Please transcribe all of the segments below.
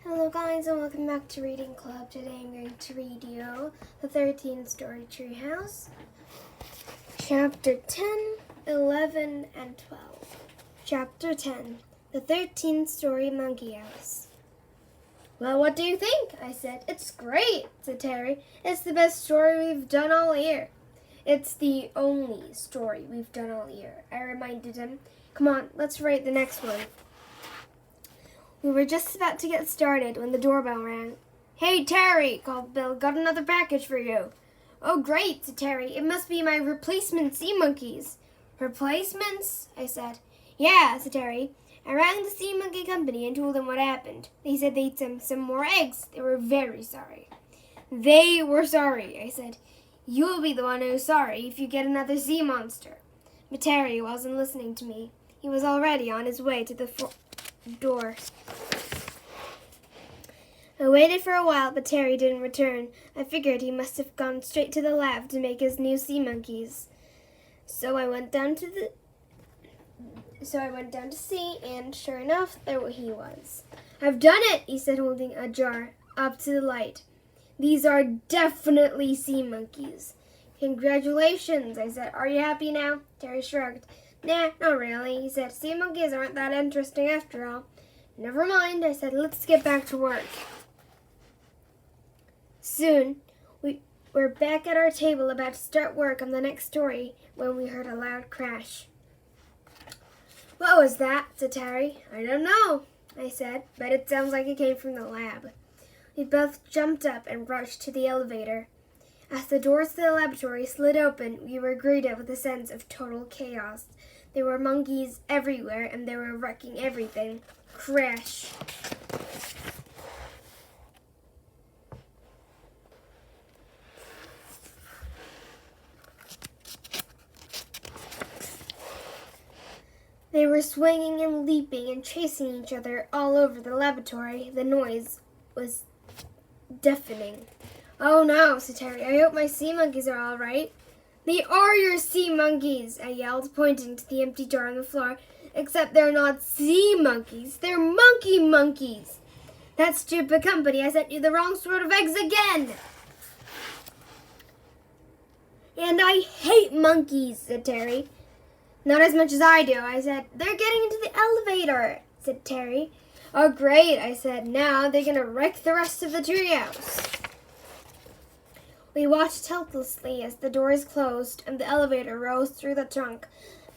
Hello guys and welcome back to Reading Club. Today I'm going to read you the 13th story Treehouse, Chapter 10, 11, and 12. Chapter 10, the 13th story Monkey House. Well, what do you think? I said. It's great, said Terry. It's the best story we've done all year. It's the only story we've done all year, I reminded him. Come on, let's write the next one. We were just about to get started when the doorbell rang. Hey, Terry, called Bill. Got another package for you. Oh, great, said Terry. It must be my replacement sea monkeys. Replacements? I said. Yeah, said Terry. I rang the sea monkey company and told them what happened. They said they'd send some more eggs. They were very sorry. They were sorry, I said. You'll be the one who's sorry if you get another sea monster. But Terry wasn't listening to me. He was already on his way to the door. I waited for a while, but Terry didn't return. I figured he must have gone straight to the lab to make his new sea monkeys. So I went down to see, and sure enough, there he was. I've done it, he said, holding a jar up to the light. These are definitely sea monkeys. Congratulations, I said. Are you happy now? Terry shrugged. Nah, not really, he said. Sea monkeys aren't that interesting after all. Never mind, I said. Let's get back to work. Soon, we were back at our table about to start work on the next story when we heard a loud crash. What was that? Said Terry. I don't know, I said, but it sounds like it came from the lab. We both jumped up and rushed to the elevator. As the doors to the laboratory slid open, we were greeted with a sense of total chaos. There were monkeys everywhere, and they were wrecking everything. Crash. They were swinging and leaping and chasing each other all over the laboratory. The noise was deafening. Oh no, said Terry. I hope my sea monkeys are all right. They are your sea monkeys, I yelled, pointing to the empty jar on the floor. Except they're not sea monkeys. They're monkey monkeys. That stupid company has sent you the wrong sort of eggs again. And I hate monkeys, said Terry. Not as much as I do, I said. They're getting into the elevator, said Terry. Oh, great, I said. Now they're going to wreck the rest of the treehouse. We watched helplessly as the doors closed and the elevator rose through the trunk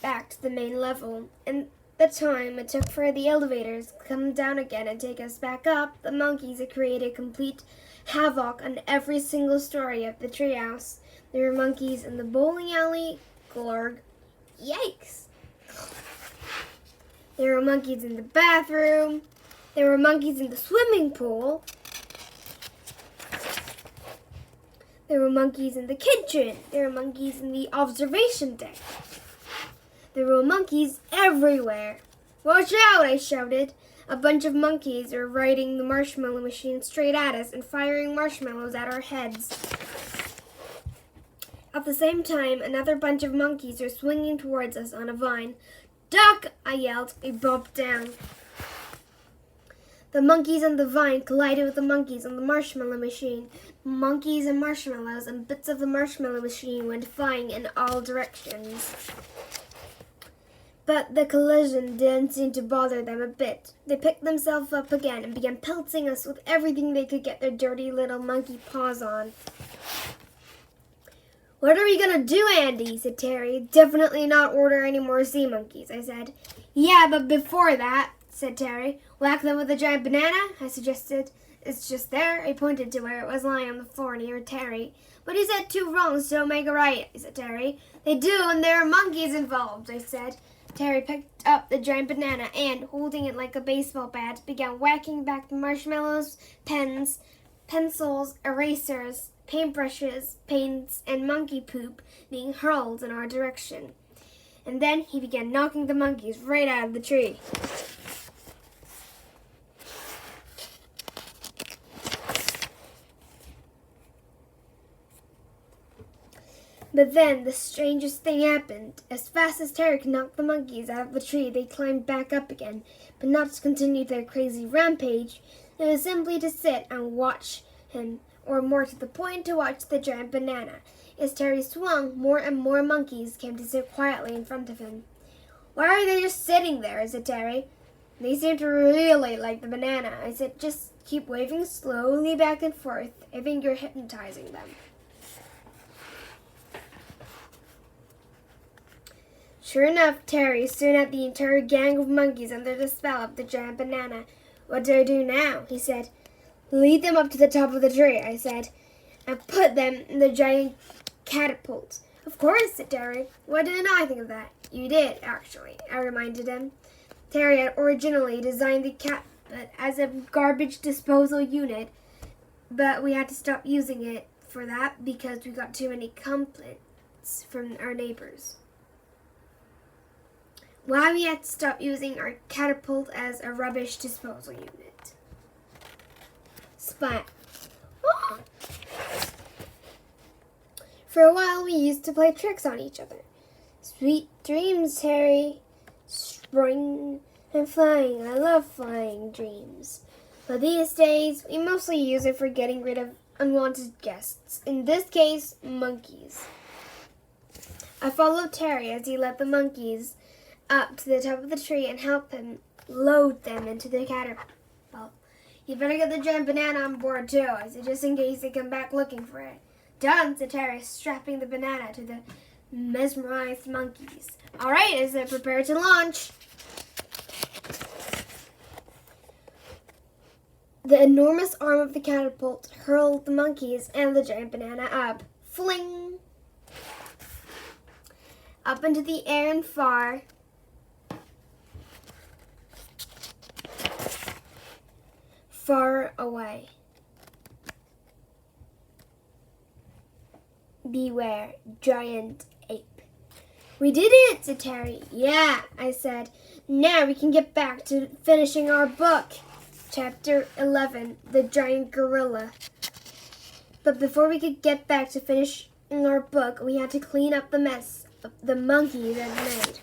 back to the main level. In the time it took for the elevators to come down again and take us back up, the monkeys had created complete havoc on every single story of the treehouse. There were monkeys in the bowling alley. Glorg. Yikes. There were monkeys in the bathroom. There were monkeys in the swimming pool. There were monkeys in the kitchen. There were monkeys in the observation deck. There were monkeys everywhere. Watch out, I shouted. A bunch of monkeys were riding the marshmallow machine straight at us and firing marshmallows at our heads. At the same time, another bunch of monkeys were swinging towards us on a vine. Duck, I yelled. We bobbed down. The monkeys on the vine collided with the monkeys on the marshmallow machine. Monkeys and marshmallows and bits of the marshmallow machine went flying in all directions. But the collision didn't seem to bother them a bit. They picked themselves up again and began pelting us with everything they could get their dirty little monkey paws on. What are we going to do, Andy? Said Terry. Definitely not order any more sea monkeys, I said. Yeah, but before that, said Terry. Whack them with a giant banana, I suggested. It's just there. I pointed to where it was lying on the floor near Terry. But he said two wrongs don't make a right, said Terry. They do, and there are monkeys involved, I said. Terry picked up the giant banana and, holding it like a baseball bat, began whacking back the marshmallows, pens, pencils, erasers, paintbrushes, paints, and monkey poop being hurled in our direction. And then he began knocking the monkeys right out of the tree. But then the strangest thing happened. As fast as Terry could knock the monkeys out of the tree, they climbed back up again, but not to continue their crazy rampage. It was simply to sit and watch him, or more to the point, to watch the giant banana. As Terry swung, more and more monkeys came to sit quietly in front of him. "Why are they just sitting there?" said Terry. "They seem to really like the banana." I said, "Just keep waving slowly back and forth. I think you're hypnotizing them." Sure enough, Terry soon had the entire gang of monkeys under the spell of the giant banana. "What do I do now?" he said. "Lead them up to the top of the tree," I said, "and put them in the giant catapult." "Of course," said Terry. "Why didn't I think of that?" "You did, actually," I reminded him. Terry had originally designed the catapult as a garbage disposal unit, but we had to stop using it for that because we got too many complaints from our neighbors. Why we had to stop using our catapult as a rubbish disposal unit. Splat. Oh. For a while, we used to play tricks on each other. "Sweet dreams, Terry. Spring and flying. I love flying dreams." But these days, we mostly use it for getting rid of unwanted guests. In this case, monkeys. I followed Terry as he led the monkeys up to the top of the tree and helped him load them into the catapult. "You better get the giant banana on board too," I said, "just in case they come back looking for it." "Done," said Terry, strapping the banana to the mesmerized monkeys. "All right," I said, "prepare to launch." The enormous arm of the catapult hurled the monkeys and the giant banana up. Fling! Up into the air and far away. Beware, giant ape. "We did it," said Terry. "Yeah," I said. "Now we can get back to finishing our book." Chapter 11, The Giant Gorilla. But before we could get back to finishing our book, we had to clean up the mess the monkeys had made.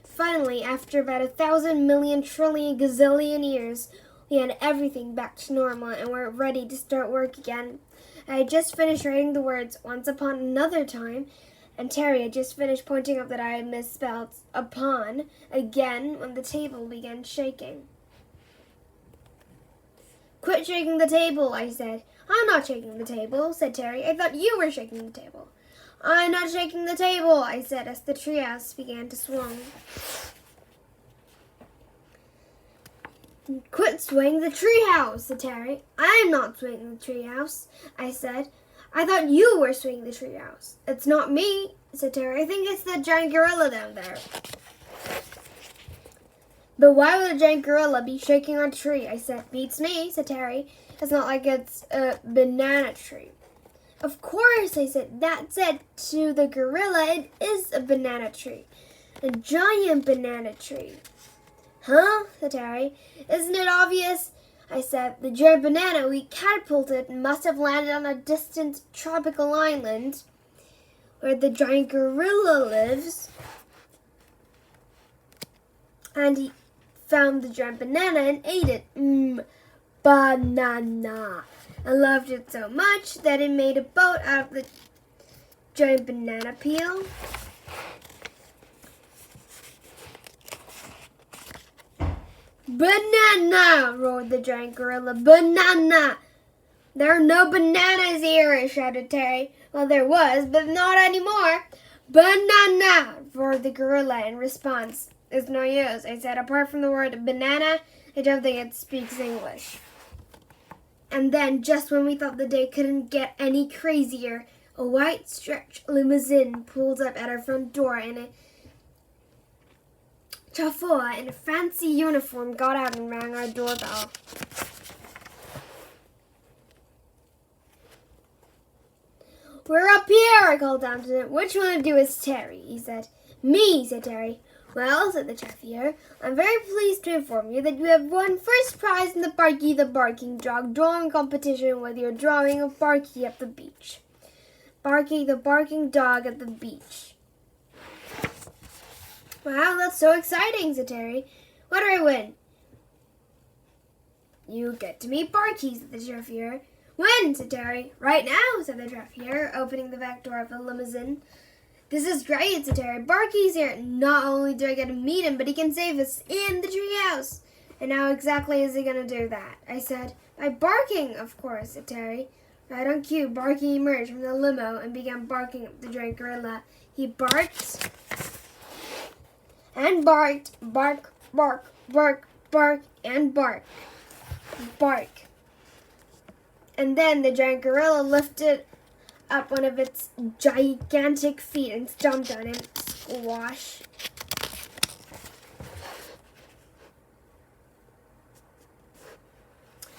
Finally, after about 1,000 million trillion gazillion years, we had everything back to normal and were ready to start work again. I had just finished writing the words "once upon another time," and Terry had just finished pointing out that I had misspelled "upon" again when the table began shaking. "Quit shaking the table," I said. "I'm not shaking the table," said Terry. "I thought you were shaking the table." "I'm not shaking the table," I said as the treehouse began to swing. "Quit swaying the treehouse," said Terry. "I'm not swaying the treehouse," I said. "I thought you were swaying the treehouse." "It's not me," said Terry. "I think it's the giant gorilla down there." "But why would a giant gorilla be shaking our tree?" I said. "Beats me," said Terry. "It's not like it's a banana tree." "Of course," I said. "That said, to the gorilla, it is a banana tree. A giant banana tree." "Huh?" said Terry. "Isn't it obvious?" I said. "The giant banana we catapulted must have landed on a distant tropical island where the giant gorilla lives. And he found the giant banana and ate it. Banana. I loved it so much that it made a boat out of the giant banana peel. "Banana!" roared the giant gorilla. "Banana!" "There are no bananas here," shouted Terry. "Well, there was, but not anymore." "Banana!" roared the gorilla in response. "It's no use," I said. "Apart from the word banana, I don't think it speaks English." And then, just when we thought the day couldn't get any crazier, a white stretch limousine pulled up at our front door and a chauffeur in a fancy uniform got out and rang our doorbell. "We're up here," I called down to him. "Which one of you is Terry?" he said. "Me," said Terry. "Well," said the chauffeur, "I'm very pleased to inform you that you have won first prize in the Barky the Barking Dog drawing competition with your drawing of Barky at the beach. Barky the Barking Dog at the beach." "Wow, that's so exciting," said Terry. "What do I win?" You get to meet Barky, said the chauffeur. When? Said Terry. Right now, said the chauffeur, opening the back door of the limousine. This is great, said Terry. Barky's here. Not only do I get to meet him, but he can save us in the treehouse. And how exactly is he going to do that? I said. By barking, of course, said Terry. Right on cue, Barky emerged from the limo and began barking up the giant gorilla. He barked and barked, bark, bark, bark, bark, and bark, bark. And then the giant gorilla lifted up one of its gigantic feet and stomped on him. Squash.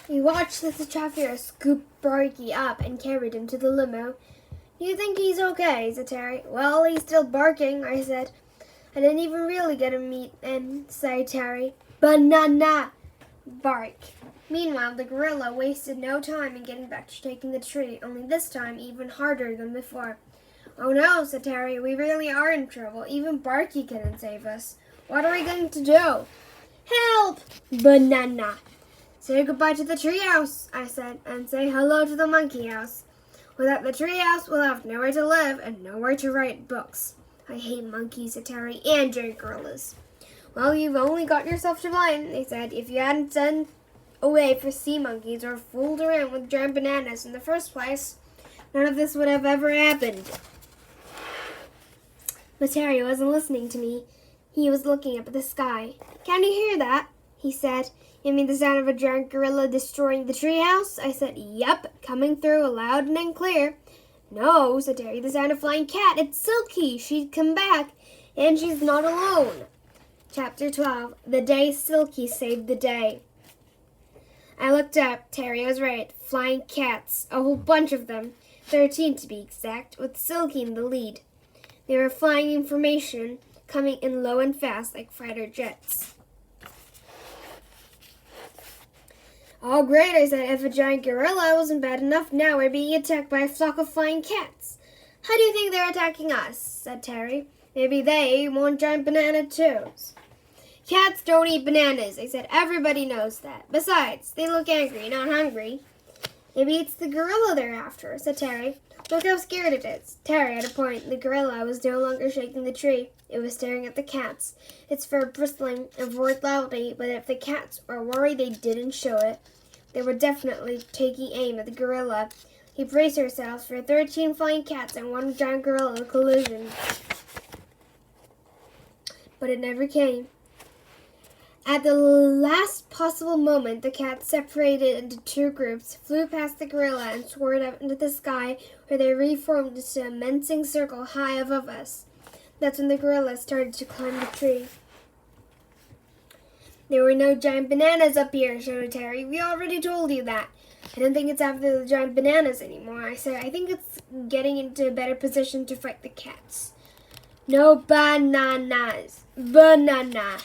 We watched as the chauffeur scooped Barky up and carried him to the limo. You think he's okay, said Terry. Well, he's still barking, I said. I didn't even really get to meet him, sighed Terry. Banana! Bark. Meanwhile, the gorilla wasted no time in getting back to taking the tree, only this time even harder than before. Oh no, said Terry, we really are in trouble. Even Barky couldn't save us. What are we going to do? Help! Banana! Say goodbye to the treehouse, I said, and say hello to the monkey house. Without the treehouse, we'll have nowhere to live and nowhere to write books. I hate monkeys, said Terry, and giant gorillas. Well, you've only got yourself to blame, they said. If you hadn't sent away for sea monkeys or fooled around with giant bananas in the first place, none of this would have ever happened. But Terry wasn't listening to me. He was looking up at the sky. Can you hear that? He said. You mean the sound of a giant gorilla destroying the treehouse? I said, yep, coming through loud and clear. No, said Terry, the sound of flying cat. It's Silky. She'd come back, and she's not alone. Chapter 12, The Day Silky Saved the Day. I looked up. Terry was right. Flying cats, a whole bunch of them, 13 to be exact, with Silky in the lead. They were flying information, coming in low and fast like fighter jets. Oh, great, I said. If a giant gorilla wasn't bad enough, now we're being attacked by a flock of flying cats. How do you think they're attacking us? Said Terry. Maybe they want giant banana too. Cats don't eat bananas, I said. Everybody knows that. Besides, they look angry, not hungry. Maybe it's the gorilla they're after, said Terry. Look how scared it is. Terry had a point. The gorilla was no longer shaking the tree. It was staring at the cats, its fur bristling and roared loudly, but if the cats were worried, they didn't show it. They were definitely taking aim at the gorilla. He braced himself for 13 flying cats and one giant gorilla collision. But it never came. At the last possible moment, the cats separated into two groups, flew past the gorilla, and soared up into the sky, where they reformed into an immense circle high above us. That's when the gorilla started to climb the tree. There were no giant bananas up here, shouted Terry. We already told you that. I don't think it's after the giant bananas anymore, I said. I think it's getting into a better position to fight the cats. No bananas. Banana.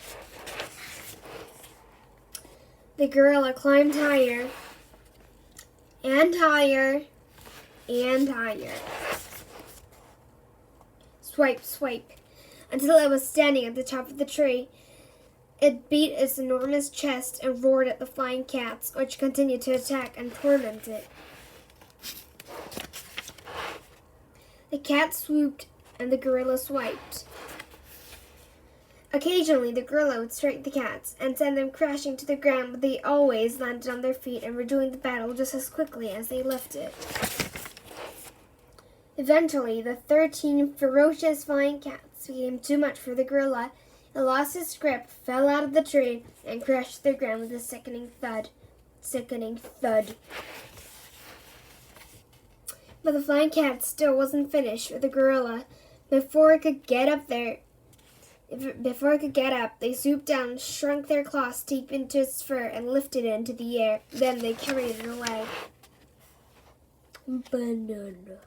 The gorilla climbed higher and higher and higher. Swipe, swipe, until it was standing at the top of the tree. It beat its enormous chest and roared at the flying cats, which continued to attack and torment it. The cats swooped and the gorilla swiped. Occasionally, the gorilla would strike the cats and send them crashing to the ground, but they always landed on their feet and were doing the battle just as quickly as they left it. Eventually, the 13 ferocious flying cats became too much for the gorilla. It lost its grip, fell out of the tree, and crashed to the ground with a sickening thud. Sickening thud. But the flying cat still wasn't finished with the gorilla. Before it could get up, they swooped down, shrunk their claws deep into its fur, and lifted it into the air. Then they carried it away. Banana.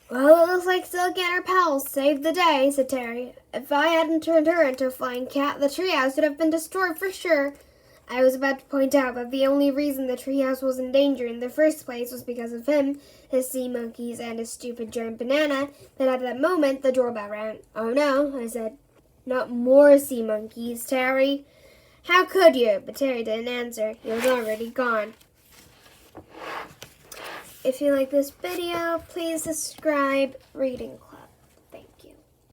Well, it looks like Silky and her pals saved the day, said Terry. If I hadn't turned her into a flying cat, the treehouse would have been destroyed for sure. I was about to point out that the only reason the treehouse was in danger in the first place was because of him, his sea monkeys, and his stupid giant banana, but at that moment the doorbell rang. "Oh no," I said. "Not more sea monkeys, Terry." "How could you?" But Terry didn't answer. He was already gone. If you like this video, please subscribe. Reading Club.